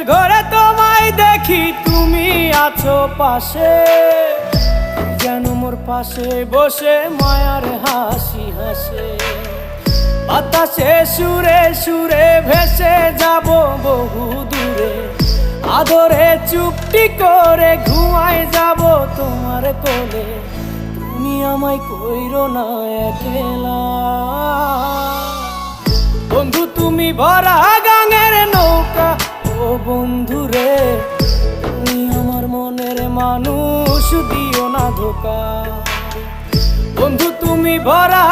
স্বপ্নের ঘরে তোমায় দেখি তুমি আছো পাশে, যেন মোর পাশে বসে মায়ার হাসি হাসে। বাতাসে সুরে সুরে ভেসে যাব বহু দূরে, আদরে চুপটি করে ঘুমায় যাব তোমার কোলে। তুমি আমায় কইরো না একলা বন্ধু, তুমি ভরা গাঙের নৌকা। ও বন্ধু রে, তুমি আমার মনের মানুষ, দিও না ধোকা। বন্ধু তুমি ভরা